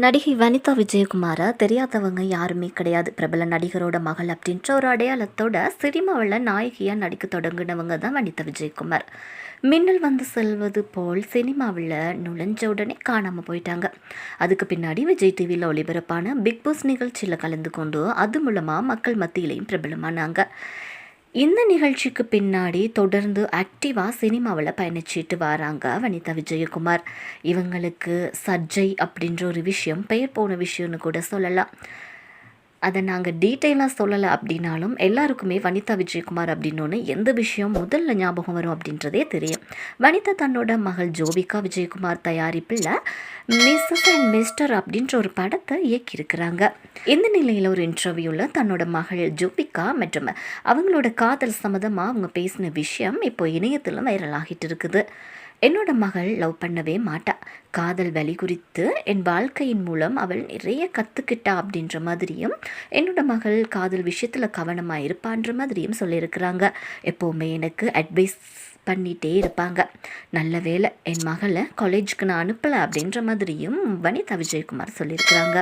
நடிகை வனிதா விஜயகுமாரை தெரியாதவங்க யாருமே கிடையாது. பிரபல நடிகரோட மகள் அப்படின்ற ஒரு அடையாளத்தோட சினிமாவில் நாயகியாக நடிக்க தொடங்கினவங்க தான் வனிதா விஜயகுமார். மின்னல் வந்து செல்வது போல் சினிமாவில் நுழைஞ்ச உடனே காணாமல் போயிட்டாங்க. அதுக்கு பின்னாடி விஜய் டிவியில் ஒளிபரப்பான பிக் பாஸ் நிகழ்ச்சியில் கலந்து கொண்டு அது மூலமாக மக்கள் மத்தியிலையும் பிரபலமானாங்க. இந்த நிகழ்ச்சிக்கு பின்னாடி தொடர்ந்து ஆக்டிவாக சினிமாவில் பயணிச்சிட்டு வராங்க வனிதா விஜயகுமார். இவங்களுக்கு சர்ஜை அப்படின்ற ஒரு விஷயம் பெயர் போன விஷயம்னு கூட சொல்லலாம். அதை நாங்கள் டீட்டெயிலாக சொல்லலை அப்படின்னாலும் எல்லாருக்குமே வனிதா விஜயகுமார் அப்படின்னோன்னு எந்த விஷயம் முதல்ல ஞாபகம் வரும் அப்படின்றதே தெரியும். வனிதா தன்னோட மகள் ஜோவிகா விஜயகுமார் தயாரிப்பில் மிஸ்ஸஸ் அண்ட் மிஸ்டர் அப்படின்ற ஒரு படத்தை இயக்கியிருக்கிறாங்க. இந்த நிலையில் ஒரு இன்டர்வியூவில் தன்னோட மகள் ஜோவிகா மற்றும் அவங்களோட காதல் சம்மந்தமாக அவங்க பேசின விஷயம் இப்போ இணையத்தில் வைரலாகிட்டு இருக்குது. என்னோட மகள் லவ் பண்ணவே மாட்டா, காதல் வலி குறித்து என் வாழ்க்கையின் மூலம் அவள் நிறைய கற்றுக்கிட்டா அப்படின்ற மாதிரியும், என்னோட மகள் காதல் விஷயத்தில் கவனமாக இருப்பான்ற மாதிரியும் சொல்லியிருக்கிறாங்க. எப்போவுமே எனக்கு அட்வைஸ் பண்ணிகிட்டே இருப்பாங்க. நல்ல வேலை என் மகளை காலேஜுக்கு நான் அனுப்பலை அப்படின்ற மாதிரியும் வனிதா விஜயகுமார் சொல்லியிருக்கிறாங்க.